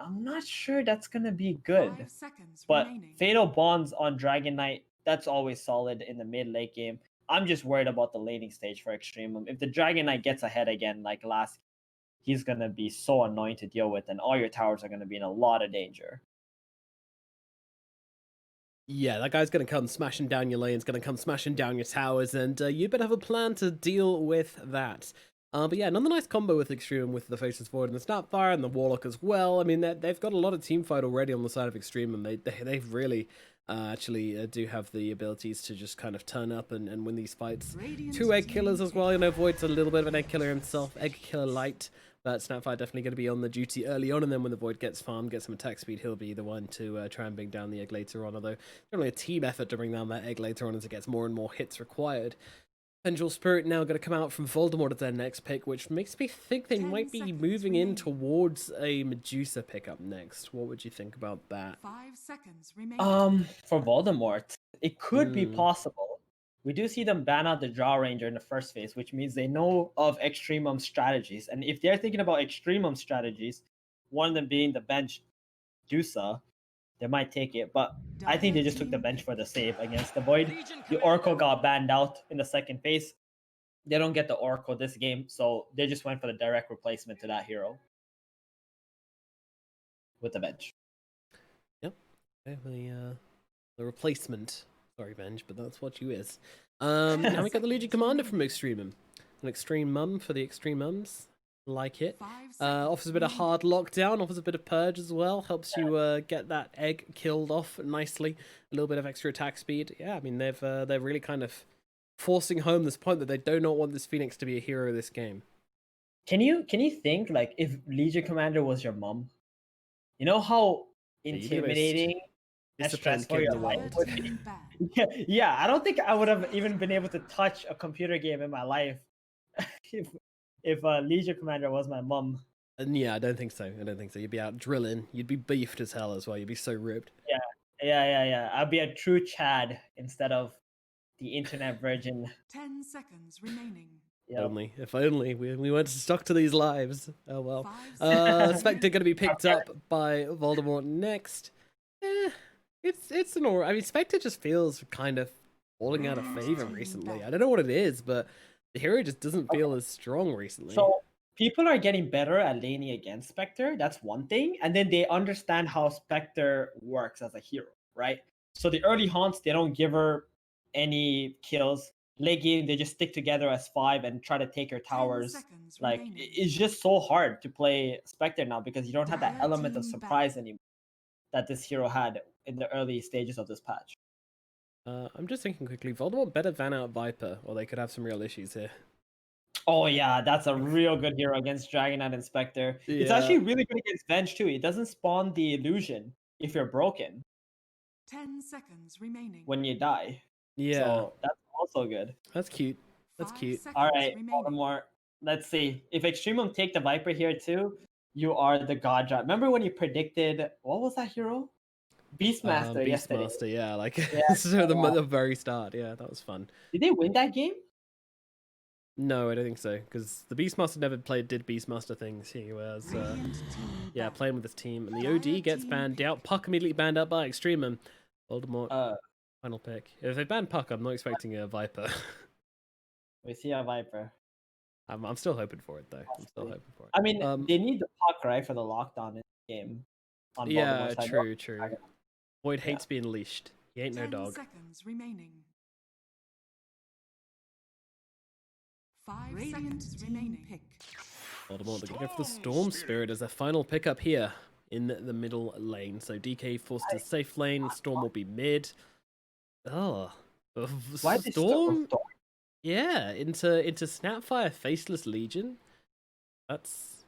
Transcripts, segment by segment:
I'm not sure that's gonna be good. But Fatal Bonds on Dragon Knight, that's always solid in the mid late game. I'm just worried about the laning stage for Extremum. If the Dragon Knight gets ahead again like last, he's gonna be so annoying to deal with, and all your towers are gonna be in a lot of danger. Yeah, that guy's going to come smashing down your lanes, going to come smashing down your towers, and you better have a plan to deal with that. But yeah, another nice combo with Extremum with the Faceless Void and the Snapfire and the Warlock as well. I mean, they've got a lot of team fight already on the side of Extremum. They've really actually do have the abilities to just kind of turn up and win these fights. 2 egg killers as well. You know, Void's a little bit of an egg killer himself, egg killer light. But Snapfire definitely going to be on the duty early on, and then when the Void gets farmed, gets some attack speed, he'll be the one to try and bring down the egg later on, although generally a team effort to bring down that egg later on as it gets more and more hits required. Vengeful Spirit now going to come out from Voldemort as their next pick, which makes me think they might be moving in towards a Medusa pickup next. What would you think about that? 5 seconds remaining. For Voldemort, it could be possible. We do see them ban out the Draw Ranger in the first phase, which means they know of Extremum strategies. And if they're thinking about Extremum strategies, one of them being the bench Dusa, they might take it. But I think they just took the bench for the save against the Void. The Oracle got banned out in the second phase. They don't get the Oracle this game, so they just went for the direct replacement to that hero with the bench. Yep. Okay, the replacement. Sorry, Venge, but that's what you is. Now we got the Legion Commander from Extremum. An Extreme Mum for the Extreme Mums. Like it. Offers a bit of hard lockdown, offers a bit of purge as well. Helps you get that egg killed off nicely. A little bit of extra attack speed. Yeah, I mean, they're really kind of forcing home this point that they do not want this Phoenix to be a hero of this game. Can you think, like, if Legion Commander was your mom? You know how intimidating and stressful your life would be? Yeah, I don't think I would have even been able to touch a computer game in my life if Legion Commander was my mom. And yeah, I don't think so. You'd be out drilling. You'd be beefed as hell as well. You'd be so ripped. Yeah. I'd be a true Chad instead of the internet virgin. 10 seconds remaining. Yep. If only we weren't stuck to these lives. Oh well. Spectre gonna be picked up by Voldemort next. It's an alright. I mean, Spectre just feels kind of falling out of favor recently. I don't know what it is, but the hero just doesn't feel as strong recently. So people are getting better at laning against Spectre. That's one thing, and then they understand how Spectre works as a hero, right? So the early haunts, they don't give her any kills. Late game, they just stick together as 5 and try to take her towers. Like, it's just so hard to play Spectre now because you don't have that element of surprise anymore that this hero had in the early stages of this patch. I'm just thinking quickly, Voldemort better van out Viper, or they could have some real issues here. Oh yeah, that's a real good hero against Dragon Knight and Spectre. Yeah. It's actually really good against Venge too. It doesn't spawn the illusion if you're broken. 10 seconds remaining. When you die. Yeah. So that's also good. That's cute. All right, Voldemort. Let's see. If Extremum take the Viper here too, you are the god drop. Remember when you predicted, what was that hero? Beastmaster yesterday. Beastmaster, yeah, like the very start. Yeah, that was fun. Did they win that game? No, I don't think so, because the Beastmaster never did Beastmaster things. He was, playing with his team, and the OD gets banned out. Puck immediately banned out by Extremum. Voldemort, final pick. If they ban Puck, I'm not expecting a Viper. We see a Viper. I'm still hoping for it, though. I'm still hoping for it. I mean, they need the Puck, right, for the lockdown in the game. On yeah, true. Void hates being leashed. He ain't no dog. 10 seconds remaining. 5 seconds remaining. Pick. Voldemort, they're going for the Storm Spirit as their final pickup here in the middle lane. So DK forced to safe lane. Storm will be mid. Oh, why Storm? Yeah, into Snapfire Faceless Legion. That's.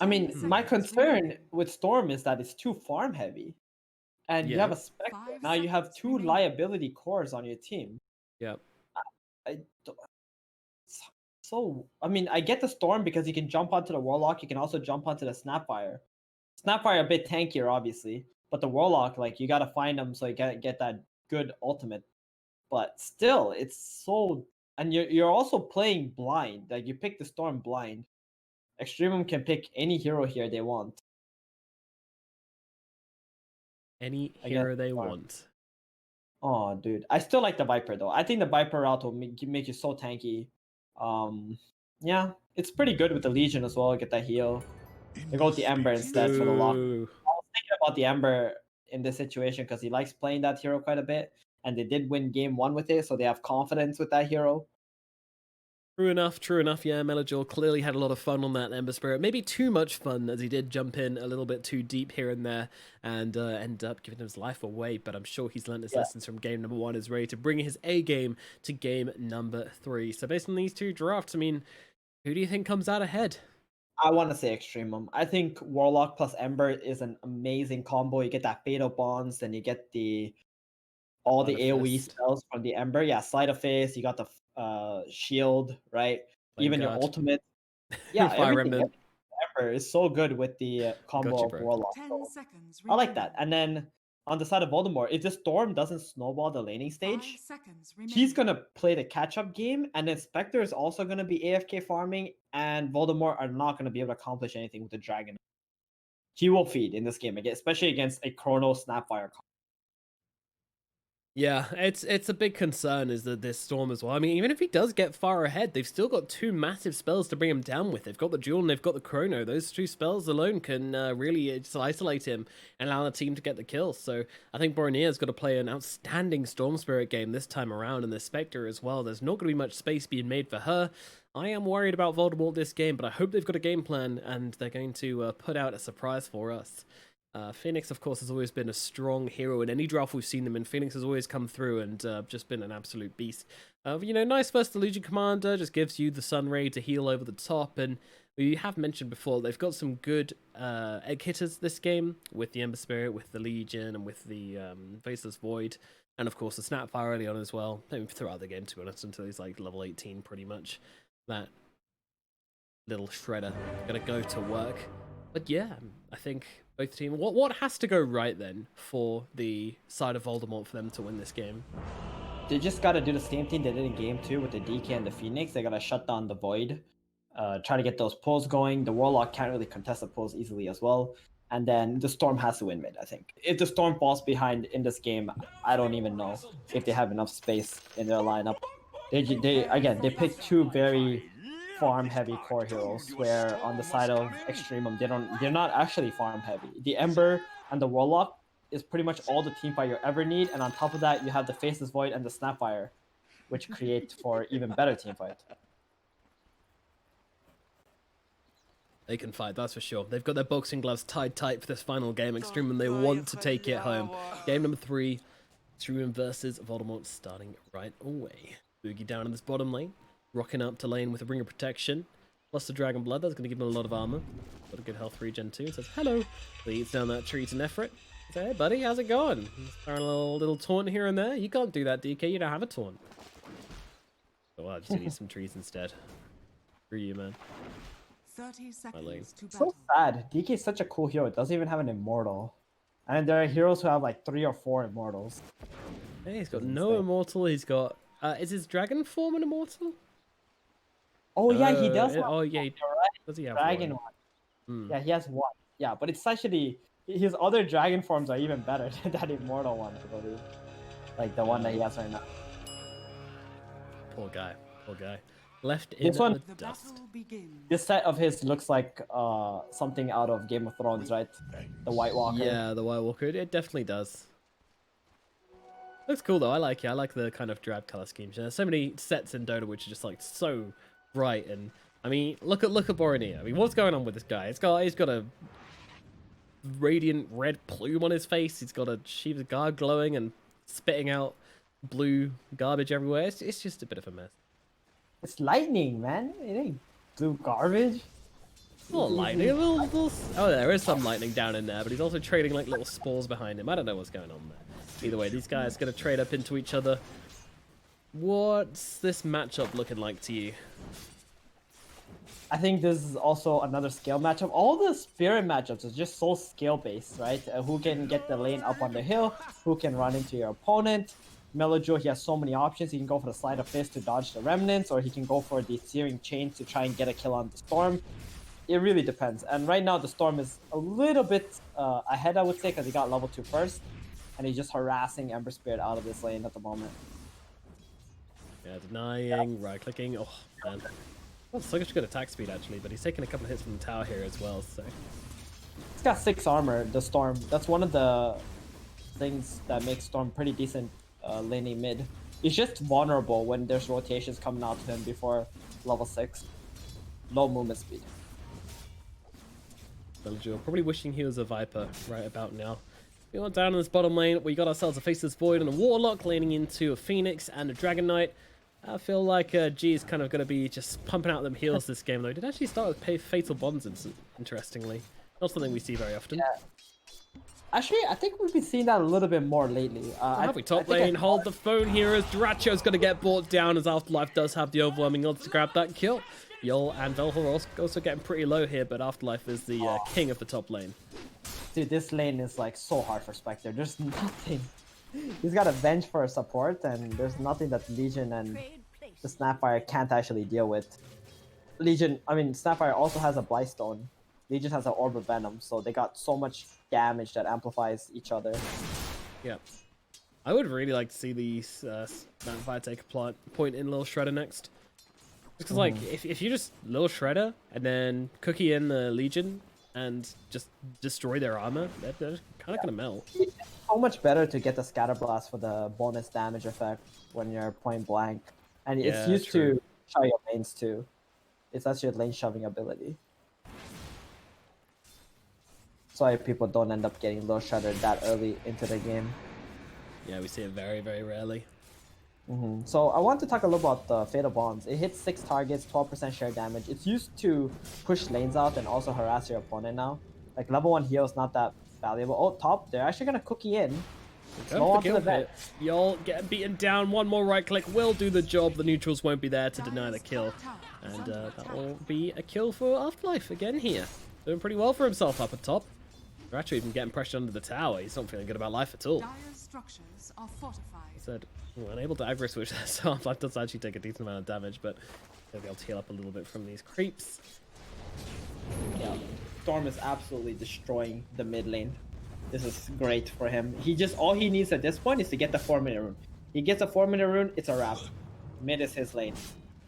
I mean, my concern with Storm is that it's too farm heavy. And you have a Spectre. Now you have 2 liability cores on your team. Yeah. I mean, I get the Storm because you can jump onto the Warlock. You can also jump onto the Snapfire. Snapfire a bit tankier, obviously. But the Warlock, like, you got to find them so you get that good ultimate. But still, it's so... And you're also playing blind. Like, you pick the Storm blind. Extremum can pick any hero here they want. any I hero guess they Storm. want. Oh, dude, I still like the Viper though. I think the Viper route will make you so tanky. Yeah, it's pretty good with the Legion as well. Get that heal. They go with the Ember instead for the lock. I Boo. was thinking about the Ember in this situation because he likes playing that hero quite a bit, and they did win game 1 with it, so they have confidence with that hero. True enough, true enough. Yeah, Melajor clearly had a lot of fun on that Ember Spirit. Maybe too much fun, as he did jump in a little bit too deep here and there and end up giving his life away. But I'm sure he's learned his lessons from game number 1, is ready to bring his A game to game number 3. So based on these two drafts, I mean, who do you think comes out ahead? I want to say Extremum. I think Warlock plus Ember is an amazing combo. You get that Fatal Bonds, then you get all the Sleight of AoE Fist. spells from the Ember. Yeah, Sleight of Fist, you got the shield, right? Flame Even your Guard. ultimate. Yeah, Fire everything. Remnant. Ember is so good with the combo Gotcha, of bro. Warlock. 10 So seconds I like that. remaining. And then on the side of Voldemort, if the Storm doesn't snowball the laning 5 stage, seconds remaining. he's gonna play the catch-up game, and then Spectre is also gonna be AFK farming, and Voldemort are not gonna be able to accomplish anything with the dragon. He will feed in this game again, especially against a Chrono Snapfire. Yeah, it's a big concern is that this Storm as well. I mean, even if he does get far ahead, they've still got 2 massive spells to bring him down with. They've got the Duel and they've got the Chrono. Those 2 spells alone can really just isolate him and allow the team to get the kills. So I think Bornea's got to play an outstanding Storm Spirit game this time around, and the Spectre as well. There's not going to be much space being made for her. I am worried about Voldemort this game, but I hope they've got a game plan and they're going to put out a surprise for us. Phoenix, of course, has always been a strong hero in any draft we've seen them in. Phoenix has always come through and just been an absolute beast. You know, nice versus the Legion Commander, just gives you the Sun Ray to heal over the top. And we have mentioned before, they've got some good egg hitters this game with the Ember Spirit, with the Legion, and with the Faceless Void. And of course, the Snapfire early on as well. Maybe throughout the game, to be honest, until he's like level 18 pretty much. That little shredder gonna go to work. But yeah, I think both teams. What has to go right then for the side of Voldemort for them to win this game? They just got to do the same thing they did in game 2 with the DK and the Phoenix. They got to shut down the Void, try to get those pulls going. The Warlock can't really contest the pulls easily as well. And then the Storm has to win mid, I think. If the Storm falls behind in this game, I don't even know if they have enough space in their lineup. They picked 2 very farm-heavy core heroes, where on the side of Extremum, they're not actually farm-heavy. The Ember and the Warlock is pretty much all the teamfight you ever need, and on top of that, you have the Faceless Void and the Snapfire, which create for even better teamfight. They can fight, that's for sure. They've got their boxing gloves tied tight for this final game. Extremum, they want to take it home. Game number 3, Extremum versus Voldemort, starting right away. Boogie down in this bottom lane, rocking up to lane with a Ring of Protection, plus the Dragon Blood. That's going to give him a lot of armor. Got a good health regen too. Says hello. Leads down that tree to Nefrit. Says, hey buddy, how's it going? He's throwing a little taunt here and there. You can't do that, DK. You don't have a taunt. Oh, I just need some trees instead. For you, man. 30 seconds to So battle. sad. DK is such a cool hero. It doesn't even have an immortal. And there are heroes who have like 3 or 4 immortals. Hey, he's got no immortal. He's got. Is his dragon form an immortal? Oh yeah, he does. Oh yeah, You're right. does he have Dragon one? one. Yeah, he has 1. Yeah, but it's actually his other dragon forms are even better than that immortal one, I believe. Like the one that he has right now. Poor guy. Poor guy. Left in This one- the The dust. battle begins. This set of his looks like something out of Game of Thrones, right? The White Walker. Yeah, the White Walker. It definitely does. Looks cool though. I like it. I like the kind of drab color schemes. There's so many sets in Dota which are just like so bright, and I mean, look at Boromir. I mean, what's going on with this guy? He's got a radiant red plume on his face. He's got a Shiva's guard glowing and spitting out blue garbage everywhere. It's just a bit of a mess. It's lightning, man. It ain't blue garbage. A little lightning, a little. Oh, there is some lightning down in there, but he's also trading like little spores behind him. I don't know what's going on there. Either way, these guys are gonna trade up into each other. What's this matchup looking like to you? I think this is also another scale matchup. All the spirit matchups are just so skill based, right? Who can get the lane up on the hill? Who can run into your opponent? Melajor, he has so many options. He can go for the Sleight of Fist to dodge the remnants, or he can go for the Searing Chains to try and get a kill on the Storm. it really depends. And right now the Storm is a little bit ahead, I would say, because he got level 2 first, and he's just harassing Ember Spirit out of this lane at the moment. Yeah, denying, right clicking. Oh man, well, such good attack speed actually, but he's taking a couple of hits from the tower here as well. So He's got 6 armor, the Storm. That's one of the things that makes Storm pretty decent laning mid. He's just vulnerable when there's rotations coming out to him before level 6. Low movement speed. Villager probably wishing he was a Viper right about now. We went down in this bottom lane. We got ourselves a Faceless Void and a Warlock laning into a Phoenix and a Dragon Knight. I feel like G is kind of going to be just pumping out them heals this game, though. He did actually start with Fatal Bonds, interestingly. Not something we see very often. Yeah. Actually, I think we've been seeing that a little bit more lately. Have we top lane? Hold the phone here as Dyrachio's going to get brought down as Afterlife does have the overwhelming odds to grab that kill. Yol and Velhor are also getting pretty low here, but Afterlife is the king of the top lane. Dude, this lane is like so hard for Spectre. There's nothing. He's got a Venge for a support, and there's nothing that Legion and the Snapfire can't actually deal with. Snapfire also has a Blightstone. Legion has an Orb of Venom, so they got so much damage that amplifies each other. Yeah. I would really like to see these Snapfire take a point in Lil Shredder next. Because, like, if you just Lil Shredder and then cookie in the Legion and just destroy their armor, they're kind of going to melt. It's so much better to get the Scatter Blast for the bonus damage effect when you're point blank. And it's used to shove your lanes too. It's actually a lane shoving ability. That's why people don't end up getting Lil Shredder that early into the game. Yeah, we see it very, very rarely. So I want to talk a little about the Fatal Bonds. It hits 6 targets, 12% share damage. It's used to push lanes out and also harass your opponent now. Like level 1 heal is not that valuable. Oh, top, they're actually gonna cookie in. Slow on to the vet. Y'all get beaten down. One more right click will do the job. The neutrals won't be there to deny the kill. And that will be a kill for Afterlife again here. Doing pretty well for himself up at top. They're actually even getting pressured under the tower. He's not feeling good about life at all. Structures are fortified. He said, unable to aggro switch that, so Afterlife does actually take a decent amount of damage, but they'll be able to heal up a little bit from these creeps. Yeah, Storm is absolutely destroying the mid lane. This is great for him. All he needs at this point is to get the 4-minute rune. He gets a 4-minute rune, it's a wrap. Mid is his lane.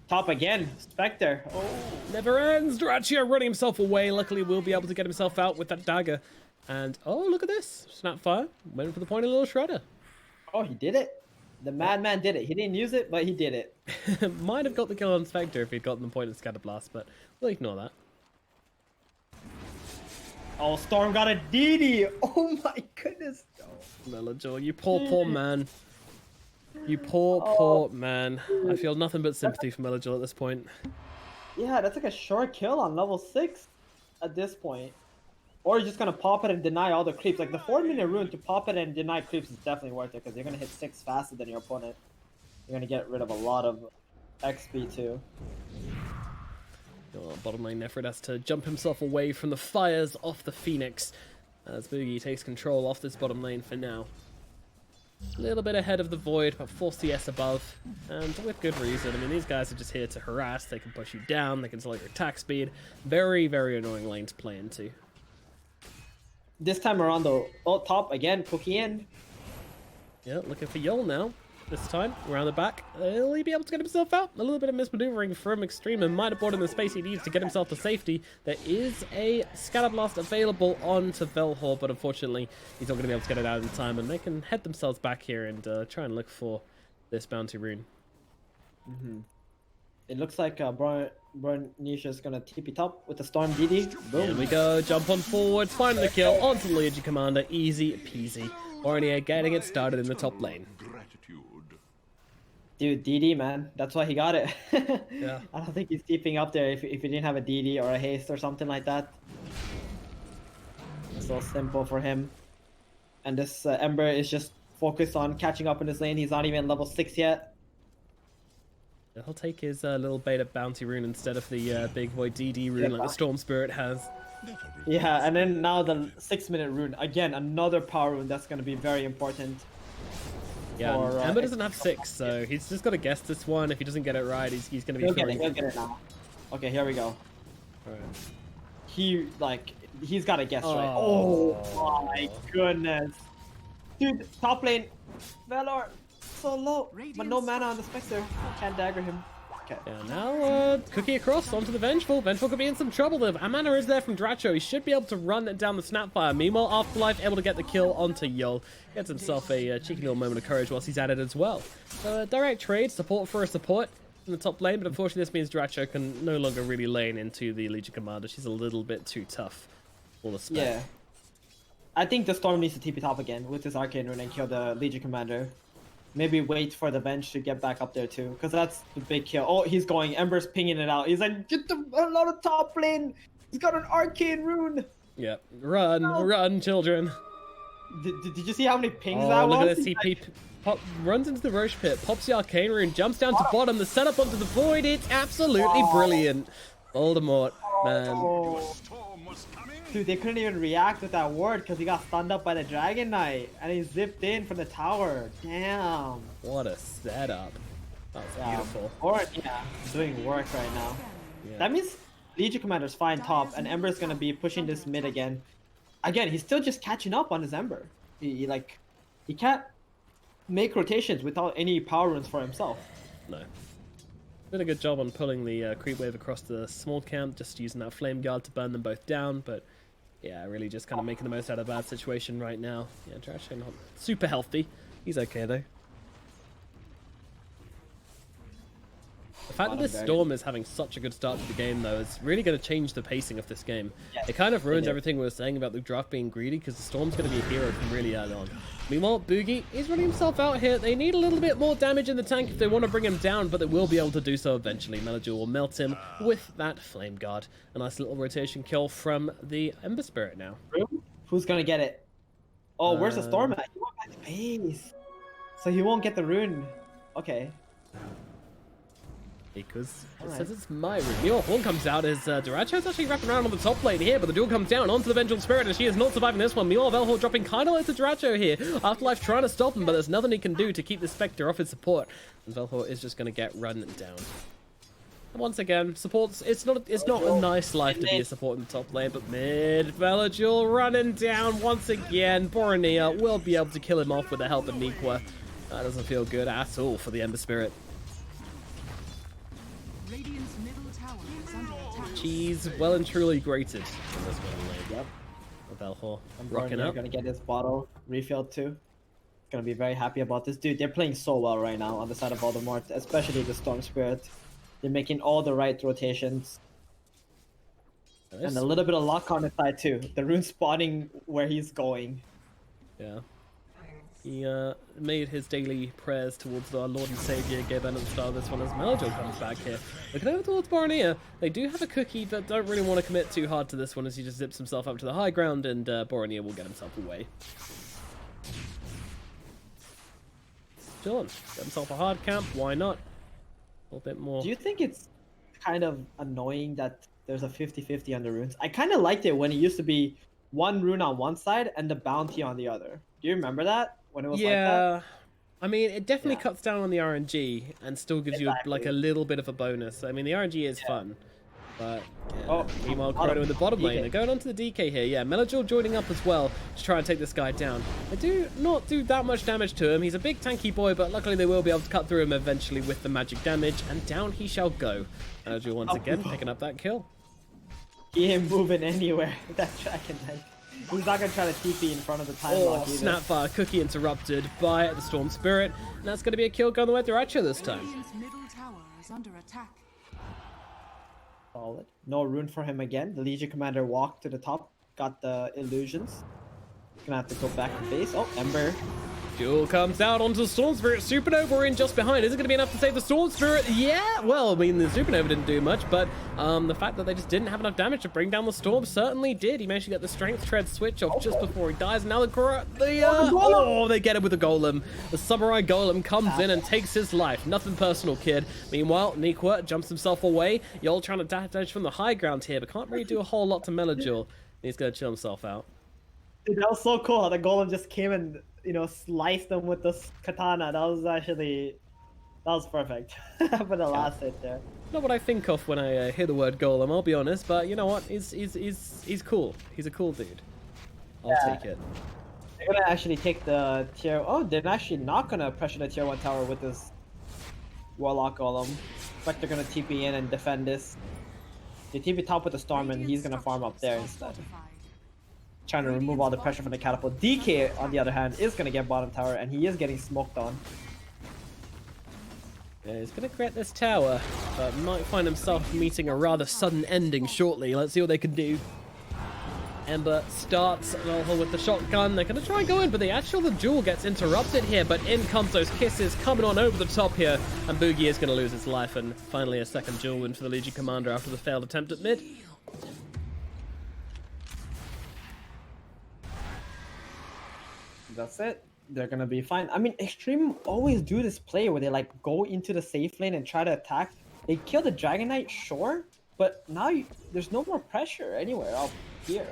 Top again, Spectre. Oh, never ends. Dyrachio running himself away. Luckily, we'll be able to get himself out with that dagger. And oh, look at this! Snapfire went for the point of Little Shredder. Oh, he did it. The madman did it. He didn't use it, but he did it. Might have got the kill on Spectre if he'd gotten the point of Scatter Blast, but we'll ignore that. Oh, Storm got a DD. Oh my goodness. Melajor, you poor man. You poor man. I feel nothing but sympathy for Melajor at this point. Yeah, that's like a short kill on level 6 at this point. Or you're just gonna pop it and deny all the creeps. Like the 4-minute rune to pop it and deny creeps is definitely worth it because you're gonna hit 6 faster than your opponent. You're gonna get rid of a lot of XP too. Bottom lane Nephrid has to jump himself away from the fires off the Phoenix as Boogie takes control off this bottom lane for now. A little bit ahead of the Void, but 4 CS above, and with good reason. I mean, these guys are just here to harass. They can push you down, they can slow your attack speed. Very, very annoying lane to play into. This time around though, top again, cookie in. Yeah, looking for Yol now. This time, around the back. Will he be able to get himself out? A little bit of mismaneuvering from Extreme and might have bought him the space he needs to get himself to safety. There is a Scatter Blast available onto Velhor, but unfortunately, he's not going to be able to get it out in time, and they can head themselves back here and try and look for this bounty rune. It looks like Nisha is going to TP top with the Storm DD. Boom. Here we go, jump on forward, find the kill onto the Legion Commander, easy peasy. Ornier getting it started in the top lane. Dude, DD, man. That's why he got it. Yeah. I don't think he's keeping up there if he didn't have a DD or a haste or something like that. So simple for him. And this Ember is just focused on catching up in his lane. He's not even level 6 yet. He'll take his little beta bounty rune instead of the big Void DD rune like the Storm Spirit has. Yeah, and then now the 6-minute rune. Again, another power rune that's going to be very important. Yeah, Ember doesn't have 6, so he's just got to guess this one. If he doesn't get it right, he's going to be He'll get it now. Okay, here we go. Alright. he's got to guess right. Oh my goodness. Dude, top lane. Valor, so low. But no mana on the Spectre. Can't dagger him. Okay. Yeah, now Cookie across onto the Vengeful. Vengeful could be in some trouble there. A mana is there from Dracho. He should be able to run down the Snapfire. Meanwhile, Afterlife able to get the kill onto Yol. Gets himself a cheeky little moment of courage whilst he's at it as well. So direct trade, support for a support in the top lane, but unfortunately this means Dracho can no longer really lane into the Legion Commander. She's a little bit too tough for the spec. Yeah. I think the Storm needs to TP top again with this Arcane Rune and kill the Legion Commander. Maybe wait for the bench to get back up there too, because that's the big kill. Oh, he's going. Ember's pinging it out. He's like, get the hell out of top lane. He's got an Arcane Rune. Yeah, run, children. Did you see how many pings that was? Look at this. He runs into the Roche Pit, pops the Arcane Rune, jumps down to bottom. The setup onto the Void. It's absolutely brilliant. Voldemort, man. Dude, they couldn't even react with that ward because he got stunned up by the Dragon Knight and he zipped in from the tower. Damn. What a setup. That was beautiful. Or, yeah, doing work right now. Yeah. That means Legion Commander's fine top and Ember's going to be pushing this mid again. Again, he's still just catching up on his Ember. He can't make rotations without any power runes for himself. No. Did a good job on pulling the creep wave across the small camp, just using that flame guard to burn them both down, but yeah, really just kind of making the most out of a bad situation right now. Yeah, Dracho not super healthy. He's okay though. The fact that this Storm is having such a good start to the game, though, is really going to change the pacing of this game. Yes, it kind of ruins everything we were saying about the draft being greedy, because the Storm's going to be a hero from really early on. Meanwhile, Boogie is running himself out here. They need a little bit more damage in the tank if they want to bring him down, but they will be able to do so eventually. Melody will melt him with that Flame Guard. A nice little rotation kill from the Ember Spirit now. Who's going to get it? Oh, where's the Storm at? He went back to base. So he won't get the rune. Okay. Because it says it's my rune. Your horn comes out as Duracho's actually wrapping around on the top lane here, but the duel comes down onto the Vengeful Spirit, and she is not surviving this one. Meanwhile, Velhor dropping kind of low to Duracho here. Afterlife trying to stop him, but there's nothing he can do to keep the Spectre off his support. And Velhor is just going to get run down. And once again, supports, it's not a nice life to be a support in the top lane, but mid Velhor running down once again. Boromir will be able to kill him off with the help of Nikwa. That doesn't feel good at all for the Ember Spirit. She's well and truly grated in this one. Yep. Velhor rocking up. Gonna get his bottle refilled too. Gonna be very happy about this. Dude, they're playing so well right now on the side of Voldemort, especially the Storm Spirit. They're making all the right rotations. And a little bit of luck on his side too. The rune spotting where he's going. Yeah. He made his daily prayers towards our Lord and Savior Gaben at the start of this one as Melody comes back here. Looking over towards Boromir, they do have a Cookie but don't really want to commit too hard to this one as he just zips himself up to the high ground, and Boromir will get himself away. John, get himself a hard camp, why not? A little bit more. Do you think it's kind of annoying that there's a 50-50 on the runes? I kind of liked it when it used to be one rune on one side and the bounty on the other. Do you remember that? When it was like that? I mean, it definitely cuts down on the RNG and still gives you like a little bit of a bonus. I mean, the RNG is fun, but meanwhile, Chrono in the bottom lane. They're going on to the DK here. Yeah, Melajor joining up as well to try and take this guy down. They do not do that much damage to him. He's a big tanky boy, but luckily they will be able to cut through him eventually with the magic damage, and down he shall go. Melajor once again picking up that kill. He ain't moving anywhere. That Dragon Knight. He's not going to try to TP in front of the time block either. Snapfire Cookie interrupted by the Storm Spirit. And that's going to be a kill going the way to Duracho this time. Middle tower is under attack. Solid. No rune for him again. The Legion Commander walked to the top. Got the illusions. Gonna have to go back to base. Oh, Ember. Duel comes out onto the Storm Spirit. Supernova in just behind. Is it going to be enough to save the Storm Spirit? Yeah! Well, I mean, the Supernova didn't do much, but the fact that they just didn't have enough damage to bring down the Storm certainly did. He managed to get the Strength Tread switch off just before he dies. Now they get it with the Golem. The Samurai Golem comes in and takes his life. Nothing personal, kid. Meanwhile, Nikwa jumps himself away. Yol trying to dash from the high ground here, but can't really do a whole lot to Melajor. He's going to chill himself out. Dude, that was so cool how the Golem just came and, you know, sliced them with this katana. That was perfect for the last hit there. Not what I think of when I hear the word golem, I'll be honest, but you know what? He's cool. He's a cool dude. I'll take it. They're gonna actually take the tier. Oh, they're actually not gonna pressure the tier 1 tower with this Warlock Golem. But they're gonna TP in and defend this. They TP top with the Storm, and he's gonna farm up there instead. Trying to remove all the pressure from the catapult. DK, on the other hand, is gonna get bottom tower, and he is getting smoked on. Yeah, he's gonna create this tower, but might find himself meeting a rather sudden ending shortly. Let's see what they can do. Ember starts with the shotgun. They're going to try and go in, but the duel gets interrupted here. But in comes those kisses coming on over the top here. And Boogie is going to lose his life. And finally a second duel win for the Legion Commander after the failed attempt at mid. That's it. They're going to be fine. I mean, Extreme always do this play where they like go into the safe lane and try to attack. They kill the Dragon Knight, sure. But now there's no more pressure anywhere up here.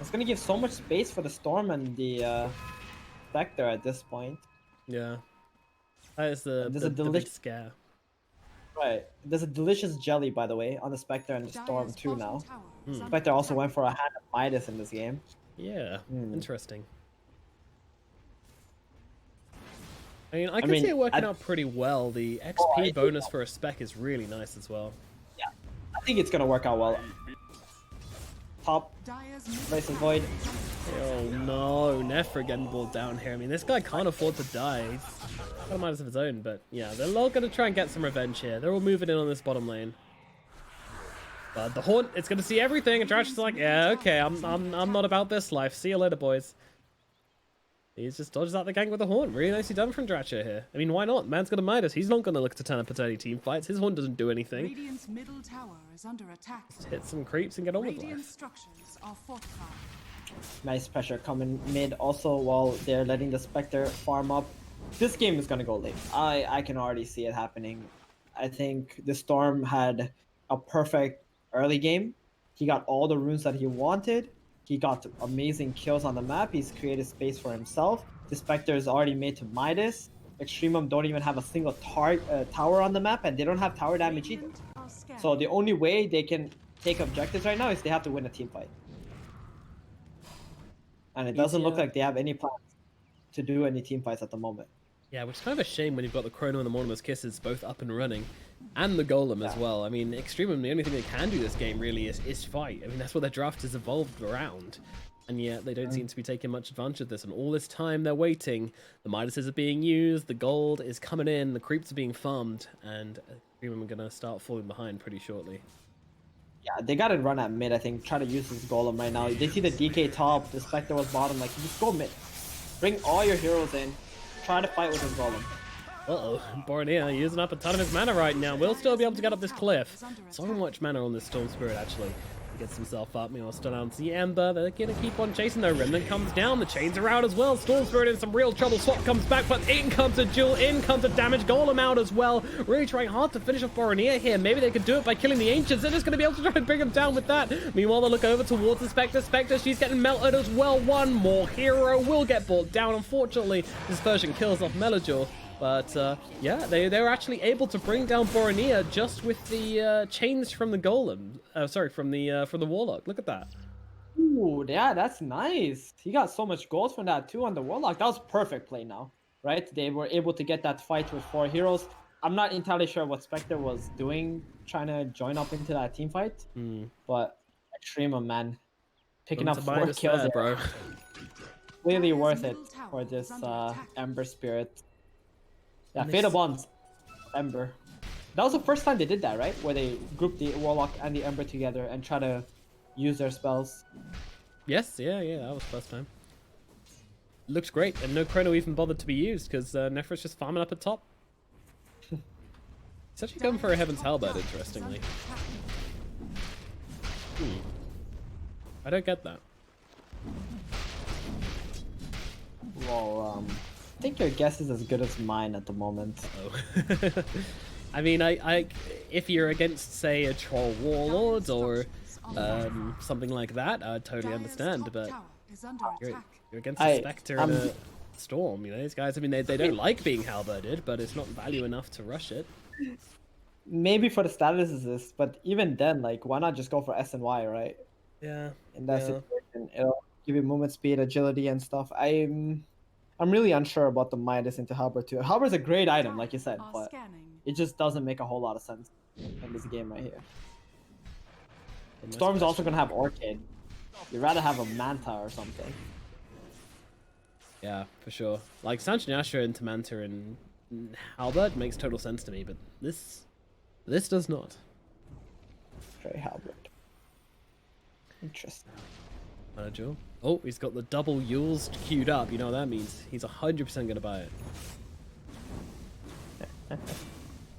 It's gonna give so much space for the Storm and the Spectre at this point. Yeah, that is the big scare. Right, there's a delicious jelly, by the way, on the Spectre and the Storm too now. Spectre also went for a hand of Midas in this game. Yeah, interesting. I mean, I can see it working out pretty well. The XP bonus for a spec is really nice as well. Yeah, I think it's gonna work out well. Top, Race Void. Oh no, Nefra getting balled down here. I mean, this guy can't afford to die. He's got a Midas of his own, but yeah, they're all going to try and get some revenge here. They're all moving in on this bottom lane. But the Haunt, it's going to see everything, and Dratch is like, yeah, okay, I'm not about this life. See you later, boys. He's just dodges out the gang with the Haunt. Really nicely done from Dratcher here. I mean, why not? Man's got a Midas. He's not going to look to turn up at any team fights. His Haunt doesn't do anything. Radiant's middle tower is under attack. Just hit some creeps and get on with Radiant life. structures are fortified. Nice pressure coming mid also while they're letting the Spectre farm up. This game is going to go late. I can already see it happening. I think the Storm had a perfect early game. He got all the runes that he wanted. He got amazing kills on the map. He's created space for himself. The Spectre is already made to Midas. Extremum don't even have a single tower on the map, and they don't have tower damage either. So the only way they can take objectives right now is they have to win a team fight. And it doesn't look like they have any plans to do any team fights at the moment. Yeah, which is kind of a shame when you've got the Chrono and the Mortimer's Kisses both up and running. And the Golem as well. I mean, Extremum, the only thing they can do this game really is fight. I mean, that's what their draft has evolved around. And yet they don't seem to be taking much advantage of this. And all this time they're waiting. The Midases are being used, the gold is coming in, the creeps are being farmed, and Extremum are going to start falling behind pretty shortly. Yeah, they got to run at mid, I think. Try to use this Golem right now. They see the DK top, the Spectre was bottom. Like, just go mid. Bring all your heroes in. Try to fight with his Golem. Uh-oh, Borneo using up a ton of his mana right now. We'll still be able to get up this cliff. So much mana on this Storm Spirit, actually. He gets himself up. Meanwhile, still down to the Ember. They're going to keep on chasing. Their Remnant comes down. The chains are out as well. Storm Spirit in some real trouble. Swap comes back, but in comes a duel. In comes a damage. Golem out as well. Really trying hard to finish off Borneo here. Maybe they could do it by killing the Ancients. They're just going to be able to try and bring him down with that. Meanwhile, they look over towards the Spectre. Spectre, she's getting melted as well. One more hero will get brought down. Unfortunately, Dispersion kills off Melojor. But yeah, they were actually able to bring down Borneo just with the chains from the Golem. Sorry, from the Warlock. Look at that. Ooh, yeah, that's nice. He got so much gold from that too on the Warlock. That was perfect play now, right? They were able to get that fight with 4 heroes. I'm not entirely sure what Spectre was doing, trying to join up into that team fight. But Extremum, man, picking up 4 kills there, bro. Really worth it for this Ember Spirit. Yeah, Fatal Bonds, Ember. That was the first time they did that, right? Where they grouped the Warlock and the Ember together and try to use their spells. Yes, yeah, that was the first time. Looks great, and no Chrono even bothered to be used because Nefra's just farming up at top. He's actually going for a Heaven's Halberd, interestingly. I don't get that. Well, I think your guess is as good as mine at the moment. Oh. I mean, if you're against, say, a Troll Warlord or something like that, I totally understand. But you're against a Spectre and a Storm. You know, these guys. I mean, they don't like being halberded, but it's not value enough to rush it. maybe for the status assist, but even then, like, why not just go for S and Y, right? Yeah. In that situation, it'll give you movement speed, agility, and stuff. I'm really unsure about the Midas into Halberd too. Halberd's a great item, like you said, but it just doesn't make a whole lot of sense in this game right here. Storm's also gonna have Orchid. You'd rather have a Manta or something. Yeah, for sure. Like Sanch and Asher into Manta and Halberd makes total sense to me, but this does not. Very Halberd. Interesting. Manager. Oh, he's got the double Yules queued up. You know what that means? He's 100% gonna buy it.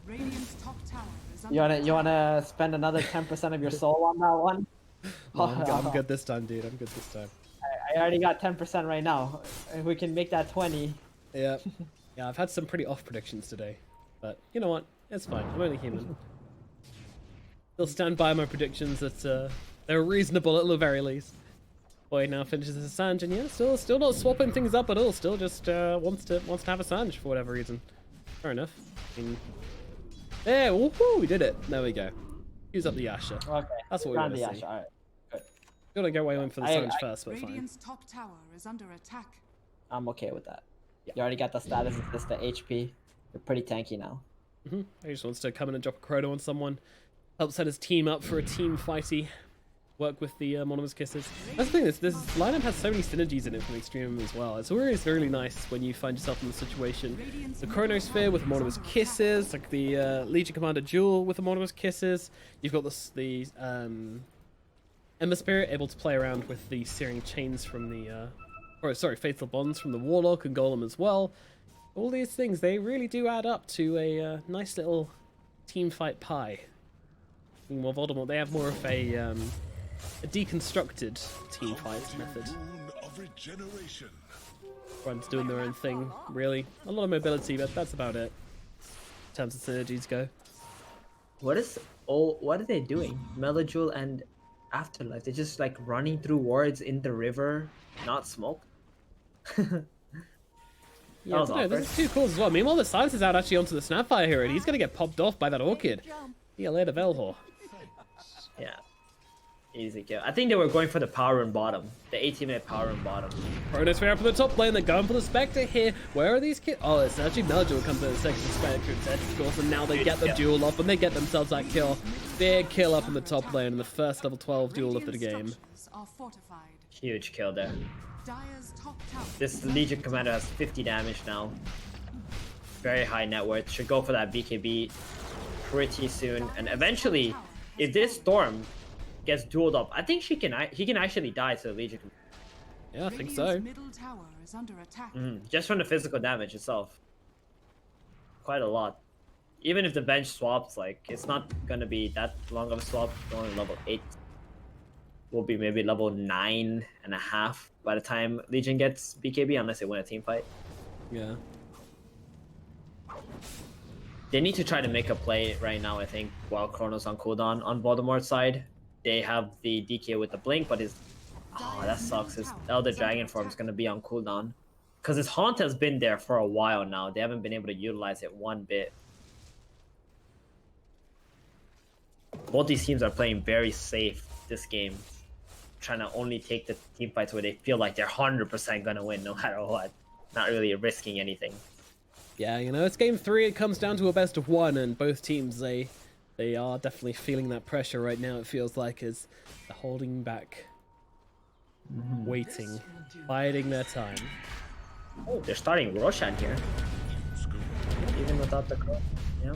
Radiant's top tower is under You wanna spend another 10% of your soul on that one? No, I'm good this time, dude. I'm good this time. I already got 10% right now. If we can make that 20. Yeah. Yeah, I've had some pretty off predictions today. But you know what? It's fine. I'm only human. Still stand by my predictions that they're reasonable at the very least. Boy now finishes a Sanj, and yeah, still not swapping things up at all. Still just wants to have a Sanj for whatever reason. Fair enough. I mean, yeah, woohoo, we did it. There we go. Use up the Asher. Okay. That's what we want to see. Asher. All right. Good. Gonna go away in for the Sanj first, but fine. Radiant's top tower is under attack. I'm okay with that. You already got the status, it's the HP. You're pretty tanky now. He just wants to come in and drop a chrono on someone. Help set his team up for a team fighty. Work with the Monolith's Kisses. That's the thing, this lineup has so many synergies in it from Extreme as well. It's always really nice when you find yourself in the situation. The Chronosphere with Monolith's Kisses, like the Legion Commander Jewel with the Monolith's Kisses. You've got the Ember Spirit able to play around with the Searing Chains from the... Faithful Bonds from the Warlock and Golem as well. All these things, they really do add up to a nice little team fight pie. Meanwhile, Voldemort, they have more of a deconstructed team fight method. Everyone's doing their own thing, really. A lot of mobility, but that's about it. In terms of synergies go. What are they doing? Melojewel and Afterlife. They're just like running through wards in the river, not smoke. Yeah, no, this is too cool as well. Meanwhile, the Silence is out actually onto the Snapfire here, and he's gonna get popped off by that Orchid. See you later, Velhor. Yeah. Easy kill. I think they were going for the power rune bottom. The 18-minute power rune bottom. Chronosphere up for the top lane. They're going for the Spectre here. Where are these kids? Oh, it's actually Melojewel comes in the second Spectre instead, of course, and now they get the duel up, and they get themselves that kill. Big kill up in the top lane in the first level 12 duel of the game. Huge kill there. Dire's top tower. This Legion Commander has 50 damage now. Very high net worth. Should go for that BKB pretty soon. And eventually, if this Storm gets dueled up, I think he can actually die to the Legion. Yeah, I think so. Middle tower is under attack. Just from the physical damage itself. Quite a lot. Even if the bench swaps, like, it's not gonna be that long of a swap. Only level 8. Will be maybe level 9.5 by the time Legion gets BKB, unless they win a team fight. Yeah. They need to try to make a play right now, I think, while Chrono's on cooldown on Voldemort's side. They have the DK with the blink, but his... Oh, that sucks. His Elder Dragon form is going to be on cooldown. Because his Haunt has been there for a while now. They haven't been able to utilize it one bit. Both these teams are playing very safe this game. Trying to only take the team fights where they feel like they're 100% going to win no matter what. Not really risking anything. Yeah, you know, it's game 3. It comes down to a best of 1, and both teams, they are definitely feeling that pressure right now. It feels like as they're holding back, waiting, biding their time. Oh, they're starting Roshan here. Even without the cross. Yeah.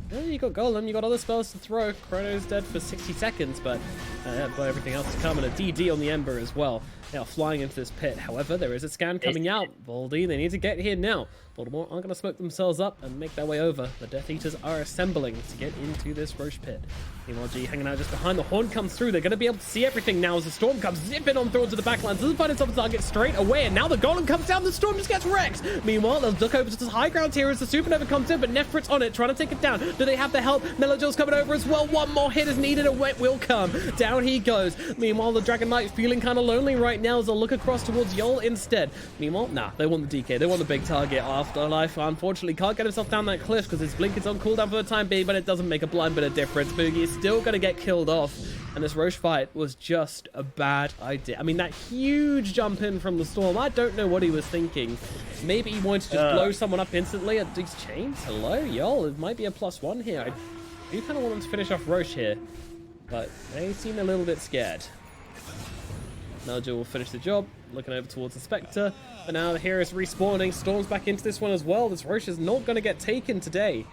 Yeah, you got Golem, you got other spells to throw. Chrono's dead for 60 seconds, but everything else to come, and a DD on the Ember as well. Now flying into this pit. However, there is a scan coming out. Voldy, they need to get here now. Voldemort aren't going to smoke themselves up and make their way over. The Death Eaters are assembling to get into this Roche pit. Meanwhile, G hanging out just behind. The Horn comes through. They're going to be able to see everything now as the Storm comes zipping on through to the backlands. Doesn't find itself a target straight away, and now the Golem comes down. The Storm just gets wrecked. Meanwhile, they'll duck over to the high ground here as the Supernova comes in, but Nefrit's on it, trying to take it down. Do they have the help? Melodil's coming over as well. One more hit is needed. A wet will come. Down he goes. Meanwhile, the Dragon Knight feeling kind of lonely right now as they look across towards Yol instead. Meanwhile, nah, they want the DK. They want the big target. Afterlife, unfortunately, can't get himself down that cliff because his blink is on cooldown for the time being, but it doesn't make a blind bit of difference. Boogie is still going to get killed off. And this Roche fight was just a bad idea. I mean, that huge jump in from the Storm, I don't know what he was thinking. Maybe he wanted to just blow someone up instantly at these chains. Hello, Yol. It might be a +1 here. I do kind of want him to finish off Roche here, but they seem a little bit scared. Meljo will finish the job, looking over towards the Spectre. But now the heroes respawning. Storm's back into this one as well. This Roche is not going to get taken today.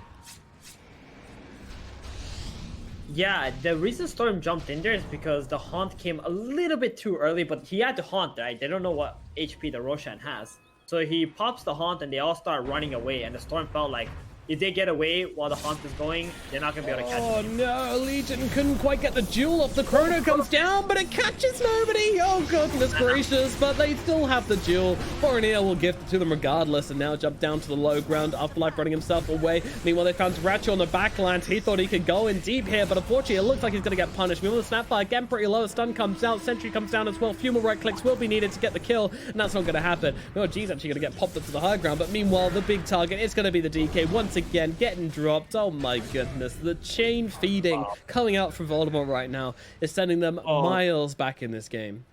Yeah, the reason Storm jumped in there is because the Haunt came a little bit too early, but he had to Haunt, right? They don't know what HP the Roshan has. So he pops the Haunt and they all start running away, and the Storm felt like if they get away while the Haunt is going, they're not going to be able to catch him. Oh no, Legion couldn't quite get the jewel off. The Chrono comes down, but it catches nobody. Oh goodness gracious, but they still have the jewel. Borneo will gift it to them regardless, and now jump down to the low ground. Afterlife running himself away. Meanwhile, they found Ratcho on the backland. He thought he could go in deep here, but unfortunately, it looks like he's going to get punished. Meanwhile, the Snapfire again pretty low. Stun comes out. Sentry comes down as well. Few more right clicks will be needed to get the kill, and that's not going to happen. Oh, G's actually going to get popped up to the high ground, but meanwhile, the big target is going to be the DK once again, getting dropped. Oh my goodness, the chain feeding coming out from Voldemort right now is sending them miles back in this game.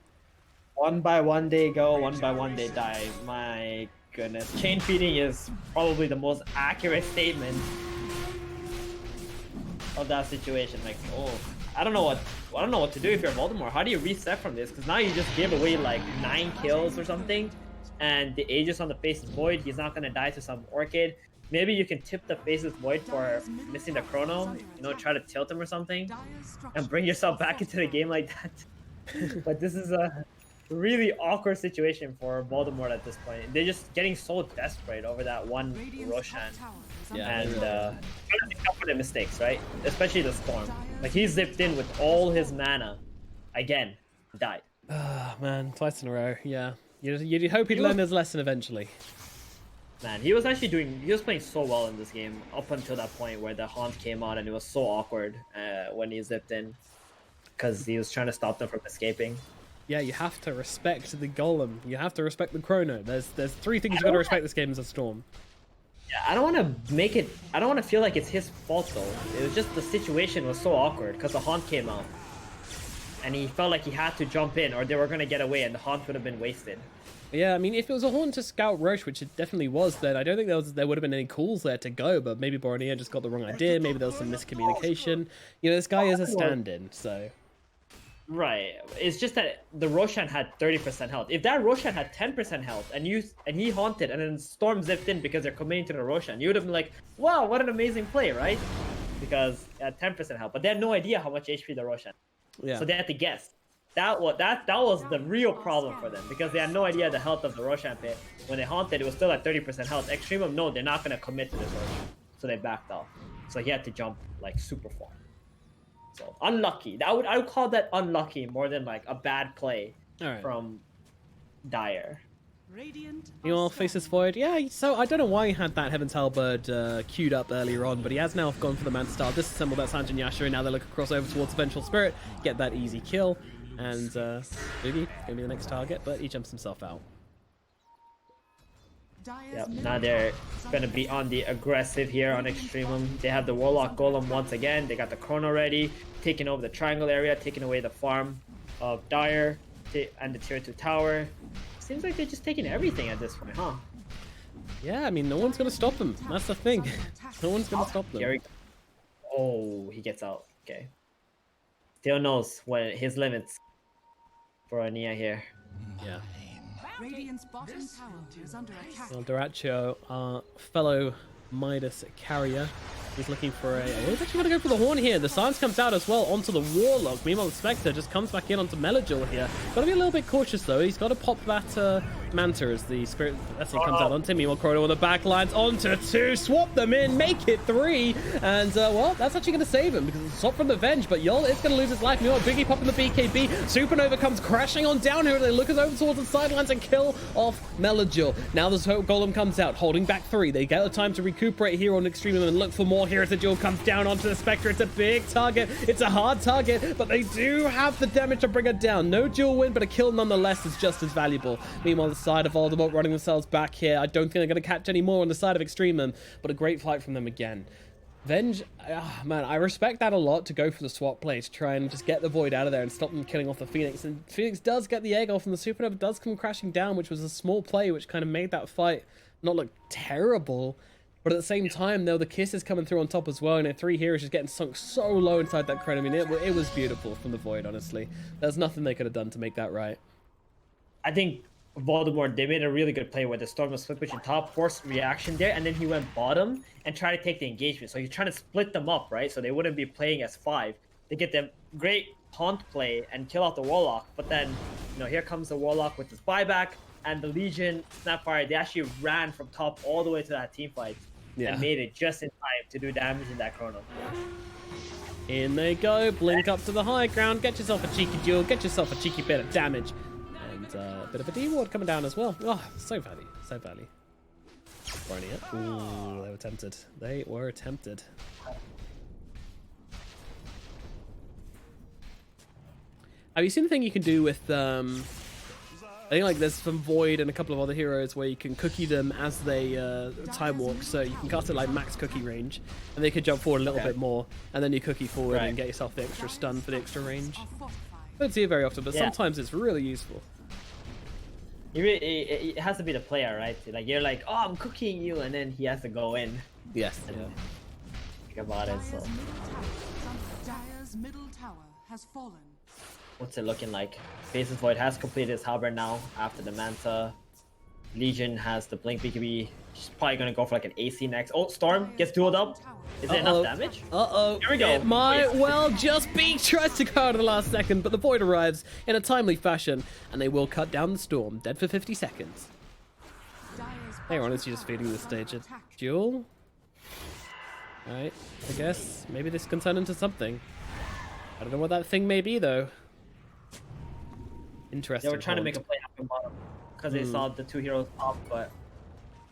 One by one they go, one by one they die. My goodness, chain feeding is probably the most accurate statement of that situation. Like, I don't know what to do if you're Voldemort. How do you reset from this? Because now you just gave away like 9 kills or something, and the Aegis on the Faceless Void, he's not gonna die to some Orchid. Maybe you can tip the Faceless Void for missing the Chrono, you know, try to tilt him or something, and bring yourself back into the game like that. But this is a really awkward situation for Voldemort at this point. They're just getting so desperate over that one Roshan. Yeah, and trying to make up for their mistakes, right? Especially the Storm. Like, he zipped in with all his mana, again, died. Ah, man, twice in a row, yeah. You'd hope he'd learn his lesson eventually. Man, he was playing so well in this game up until that point where the Haunt came out and it was so awkward when he zipped in because he was trying to stop them from escaping. Yeah, you have to respect the Golem. You have to respect the Chrono. There's 3 things you got to respect this game as a Storm. Yeah, I don't want to feel like it's his fault though. It was just the situation was so awkward because the Haunt came out and he felt like he had to jump in or they were going to get away and the Haunt would have been wasted. Yeah, I mean, if it was a Haunt to scout Roche, which it definitely was, then I don't think there would have been any calls there to go, but maybe Borneo just got the wrong idea, maybe there was some miscommunication. You know, this guy is a stand-in, so... Right. It's just that the Roshan had 30% health. If that Roshan had 10% health and he Haunted and then Storm zipped in because they're committing to the Roshan, you would have been like, wow, what an amazing play, right? Because it had 10% health, but they had no idea how much HP the Roshan. Yeah. So they had to guess. That was the real problem for them because they had no idea the health of the Roshan pit. When they Haunted, it was still at 30% health. Extremum, no, they're not going to commit to this Roshan. So they backed off. So he had to jump like super far. So unlucky. I would call that unlucky more than like a bad play from Dire. You all Faceless Void. Yeah, so I don't know why he had that Heaven's Halberd queued up earlier on, but he has now gone for the Manta Star, disassembled that Sanjin Yasha, and now they look across over towards Vengeful Spirit, get that easy kill. And Boogie gonna be the next target, but he jumps himself out. Yep, now they're gonna be on the aggressive here on Extremum. They have the Warlock Golem once again. They got the Chrono ready, taking over the triangle area, taking away the farm of Dire and the tier 2 tower. Seems like they're just taking everything at this point, huh? Yeah, I mean, no one's gonna stop them. That's the thing. No one's gonna stop them. Oh, he gets out. Okay. Still knows what his limits for Ania here. Yeah. Radiant's bottom tower is under attack. Well, Duracho, our fellow Midas carrier, he's looking for a... Oh, he's actually going to go for the Horn here. The Silence comes out as well onto the Warlock. Meanwhile, the Spectre just comes back in onto Melodil here. Got to be a little bit cautious, though. He's got to pop that Manta as the Spirit as he comes out onto him. Meanwhile, Chrono on the back lines onto 2. Swap them in, make it 3. And, well, that's actually going to save him because it's a swap from the Venge, but Yol is going to lose his life. Meanwhile, Biggie popping the BKB. Supernova comes crashing on down here. They look over towards the sidelines and kill off Melodil. Now the Golem comes out, holding back 3. They get the time to recuperate here on Extremum and look for more wall here as the duel comes down onto the Spectre. It's a big target. It's a hard target, but they do have the damage to bring it down. No duel win, but a kill nonetheless is just as valuable. Meanwhile, the side of Voldemort running themselves back here. I don't think they're going to catch any more on the side of EXTREMUM, but a great fight from them again. Venge, man, I respect that a lot, to go for the swap play, to try and just get the Void out of there and stop them killing off the Phoenix. And Phoenix does get the egg off, and the Supernova does come crashing down, which was a small play, which kind of made that fight not look terrible. But at the same time, though, the kiss is coming through on top as well, and 3 heroes just getting sunk so low inside that credit. I mean, it was beautiful from the Void, honestly. There's nothing they could have done to make that right. I think Voldemort, they made a really good play where the Storm was split pushing top, forced reaction there, and then he went bottom and tried to take the engagement. So he's trying to split them up, right? So they wouldn't be playing as 5. They get them great taunt play and kill out the Warlock. But then, you know, here comes the Warlock with his buyback, and the Legion, Snapfire, they actually ran from top all the way to that team fight. Yeah. And made it just in time to do damage in that chrono. In they go, blink up to the high ground, get yourself a cheeky duel, get yourself a cheeky bit of damage. A bit of a D-ward coming down as well. Oh, so value, so value. Running it. Ooh, they were tempted. They were tempted. Have you seen the thing you can do with, I think like there's some Void and a couple of other heroes where you can cookie them as they time walk, so you can cast it like max cookie range, and they could jump forward a little bit more, and then you cookie forward and get yourself the extra stun for the extra range. I don't see it very often, but sometimes it's really useful. It has to be the player, right? Like, you're like, oh, I'm cooking you, and then he has to go in. Yes. And think about it, so. Dire's middle tower has fallen. What's it looking like? Faceless Void has completed his halberd now after the Manta. Legion has the Blink BKB. She's probably going to go for like an AC next. Oh, Storm gets dueled up. Is it enough damage? Here we go. It might well just be. Tries to go out at the last second, but the Void arrives in a timely fashion, and they will cut down the Storm. Dead for 50 seconds. They're honestly just feeding this stage a duel. Alright, I guess. Maybe this can turn into something. I don't know what that thing may be, though. Interesting. They were trying to make a play happen bottom because they saw the 2 heroes top, but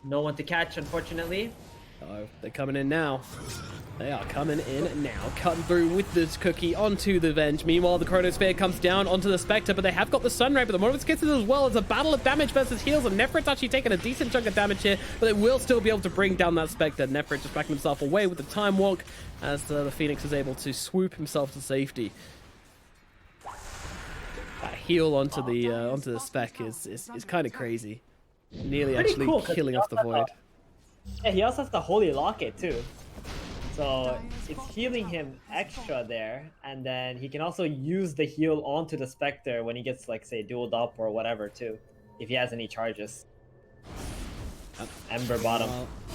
no one to catch, unfortunately. Uh-oh, they're coming in now. They are coming in now, cutting through with this cookie onto the Venge. Meanwhile, the Chronosphere comes down onto the Spectre, but they have got the Sunray, but the Modern Kisses as well. It's a battle of damage versus heals, and Nefrit's actually taking a decent chunk of damage here, but they will still be able to bring down that Spectre. Nefrit just backing himself away with the Time Walk as the Phoenix is able to swoop himself to safety. That heal onto the Spec is kind of crazy. Nearly actually cool, killing off the Void. Yeah, he also has the Holy Locket too. So it's healing him extra there, and then he can also use the heal onto the Spectre when he gets, like, say, dueled up or whatever too, if he has any charges. Ember bottom.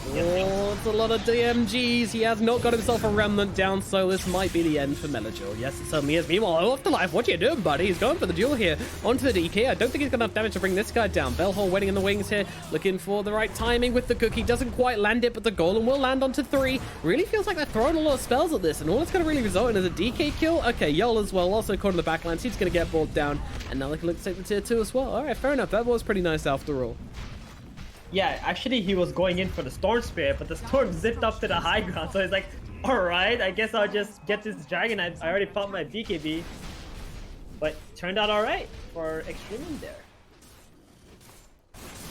Oh, it's a lot of DMGs. He has not got himself a Remnant down, so this might be the end for Melajor. Yes, it certainly is. Meanwhile, Afterlife, what are you doing, buddy? He's going for the duel here onto the DK. I don't think he's got enough damage to bring this guy down. Bellhole waiting in the wings here, looking for the right timing with the cookie. Doesn't quite land it, but the Golem will land onto 3. Really feels like they're throwing a lot of spells at this, and all it's going to really result in is a DK kill. Okay, Yol as well, also caught in the backlines. He's going to get balled down, and now they can look to take the tier 2 as well. All right, fair enough. That was pretty nice after all. Yeah, actually he was going in for the Storm Spirit, but the Storm zipped up to the high ground, so he's like, alright, I guess I'll just get this Dragon. I already popped my BKB. But turned out alright for EXTREMUM there.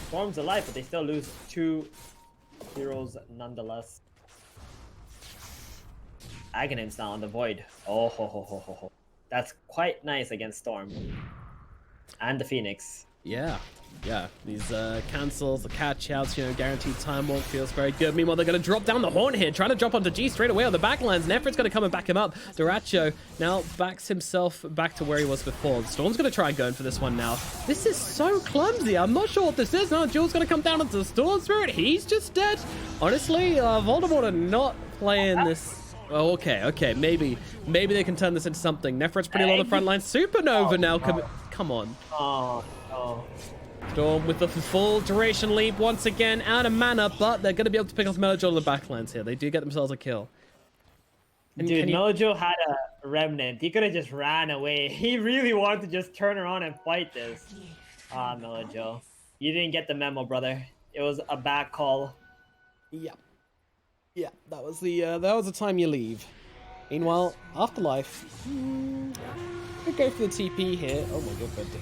Storm's alive, but they still lose 2 heroes nonetheless. Aghanim's now on the Void. Oh ho ho ho ho ho. That's quite nice against Storm. And the Phoenix. Yeah. These cancels, the catch outs, guaranteed time walk feels very good. Meanwhile, they're going to drop down the horn here, trying to drop onto G straight away on the backlines. Nefrit's going to come and back him up. Duracho now backs himself back to where he was before. Storm's going to try and go in for this one now. This is so clumsy. I'm not sure what this is. Now Jules going to come down onto the Storm Spirit. He's just dead. Honestly, Voldemort are not playing this. Oh, okay. Maybe they can turn this into something. Nefrit's pretty low on the front line. Supernova now. Come on. Oh. Storm with the full duration leap once again, out of mana, but they're going to be able to pick off Melajor on the backlines here. They do get themselves a kill. And dude, Melajor had a Remnant. He could have just ran away. He really wanted to just turn around and fight this. Ah, Melajor. You didn't get the memo, brother. It was a bad call. Yep. Yeah, that was the time you leave. Meanwhile, Afterlife. We go for the TP here. Oh my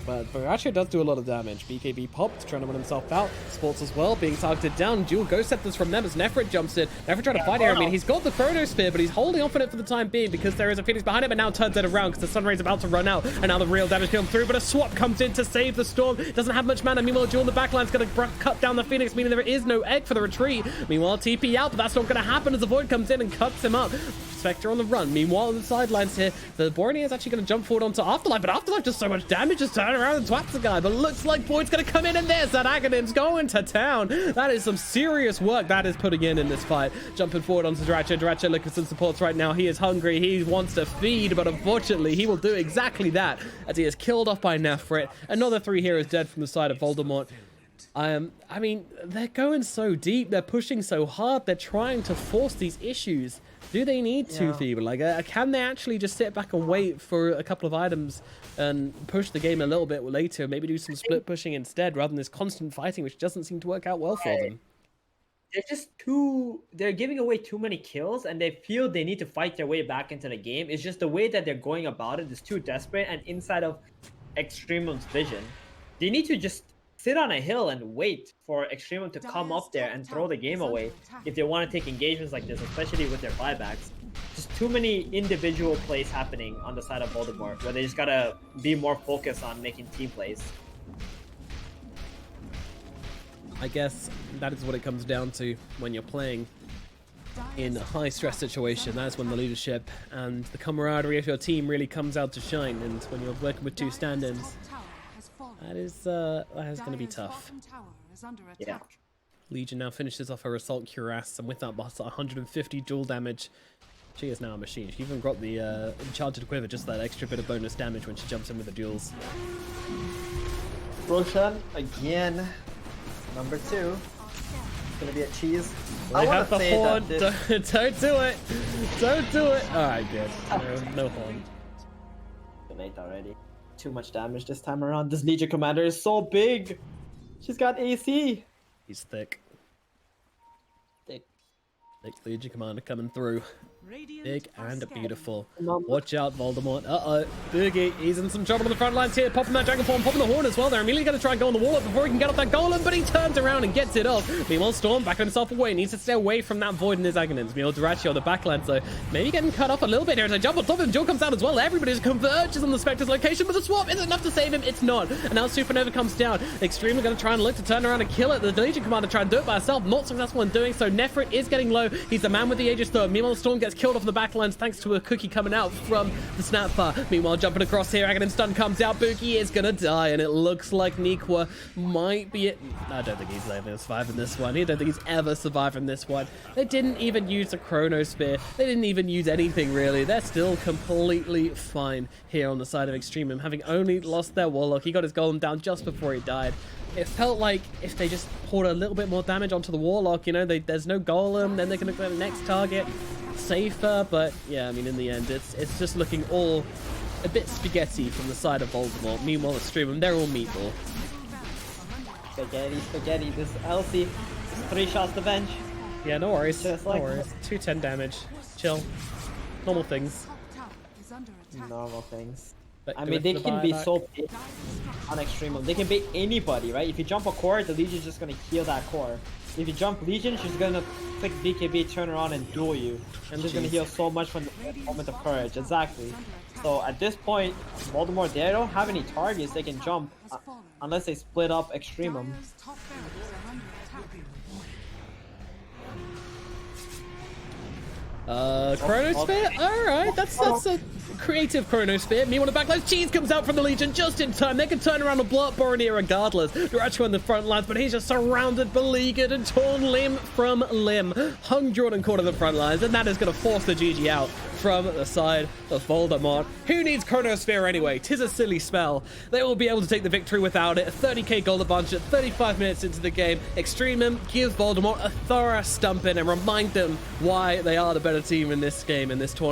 god, but actually does do a lot of damage. BKB popped, trying to run himself out. Sports as well, being targeted down. Dual Ghost Scepters from them as Nefrit jumps in. Nefrit trying to fight here. I mean, he's got the Chronosphere, but he's holding off on it for the time being because there is a Phoenix behind him, and now turns it around because the Sunray's about to run out, and now the real damage comes through, but a swap comes in to save the Storm. Doesn't have much mana. Meanwhile, Dual in the backline's going to cut down the Phoenix, meaning there is no egg for the retreat. Meanwhile, TP out, but that's not going to happen as the Void comes in and cuts him up. Spectre on the run. Meanwhile, on the sidelines here, the Borneo is actually going to jump forward onto Afterlife, but Afterlife does so much damage, just turn around and swaps the guy. But looks like Void's going to come in, and there's that Aghanim's going to town. That is some serious work that is putting in this fight. Jumping forward onto Dratcha. Dratcha looking for some supports right now. He is hungry. He wants to feed, but unfortunately, he will do exactly that as he is killed off by Nefrit. Another 3 heroes dead from the side of Voldemort. I mean, they're going so deep. They're pushing so hard. They're trying to force these issues. Do they need to, Feeble? Like, can they actually just sit back and wait for a couple of items and push the game a little bit later? Maybe do some split pushing instead rather than this constant fighting, which doesn't seem to work out well for them. They're giving away too many kills, and they feel they need to fight their way back into the game. It's just the way that they're going about it is too desperate, and inside of Extremum's vision, they need to just sit on a hill and wait for Extremum to come up there and throw the game away if they want to take engagements like this, especially with their buybacks. Just too many individual plays happening on the side of Voldemort, where they just gotta be more focused on making team plays. I guess that is what it comes down to when you're playing in a high stress situation. That's when the leadership and the camaraderie of your team really comes out to shine, and when you're working with 2 stand-ins, that is going to be tough. Yeah. Legion now finishes off her Assault Cuirass, and with that, 150 dual damage. She is now a machine. She even got the Enchanted Quiver, just that extra bit of bonus damage when she jumps in with the duels. Roshan, again, number 2. It's going to be a cheese. I have the horn. Don't do it. Don't do it. Alright, good. No horn. Donate already. Too much damage this time around. This Legion commander is so big. She's got AC. He's thick. Thick Legion commander coming through. Big and beautiful. Watch out, Voldemort. Uh-oh. Boogie, he's in some trouble on the front lines here. Popping that Dragon Form, popping the Horn as well. They're immediately going to try and go on the wall up before he can get off that Golem, but he turns around and gets it off. Meanwhile, Storm backing himself away. Needs to stay away from that Void in his Aghanims. Meanwhile, Durachi on the backline, so maybe getting cut off a little bit here as I jump on top of him. Joe comes out as well. Everybody just converges on the Spectre's location, but the swap isn't enough to save him. It's not. And now Supernova comes down. Extremely going to try and look to turn around and kill it. The Legion commander trying to do it by herself. Not successful in doing so. Nefrit is getting low. He's the man with the Aegis Storm. Meanwhile, Storm gets killed off the backlines thanks to a cookie coming out from the Snapfire. Meanwhile, jumping across here, Aghanim stun comes out. Buki is gonna die, and it looks like Nikwa might be it. I don't think he's ever surviving this one. I don't think he's ever surviving this one. They didn't even use a Chronosphere. They didn't even use anything, really. They're still completely fine here on the side of Extremum, having only lost their Warlock. He got his Golem down just before he died. It felt like if they just poured a little bit more damage onto the Warlock, you know, there's no Golem, then they're going to go to the next target safer, but yeah, I mean, in the end, it's just looking all a bit spaghetti from the side of Voldemort. Meanwhile, Extremum, they're all meatball. Spaghetti, this Elsie, 3 shots to bench. Yeah, no worries, Just no like worries. 210 damage, chill, normal things. Normal things. But I mean, they can be so big on Extremum. They can bait anybody, right? If you jump a core, the Legion's just gonna heal that core. If you jump Legion, she's gonna click BKB, turn around, and duel you. And she's gonna heal so much from the moment of courage. Exactly. So at this point, Voldemort, they don't have any targets they can jump unless they split up Extremum. Chronosphere? Alright, that's a creative Chronosphere. Meanwhile, the backline, Cheese comes out from the Legion just in time. They can turn around and blow up Boromir regardless. Durachi on the front lines, but he's just surrounded, beleaguered, and torn limb from limb. Hung, drawn, and caught on the front lines, and that is going to force the GG out from the side of Voldemort. Who needs Chronosphere anyway? 'Tis a silly spell. They will be able to take the victory without it. 30k gold a bunch at 35 minutes into the game. Extremum gives Voldemort a thorough stumping and remind them why they are the better team in this game, in this tournament.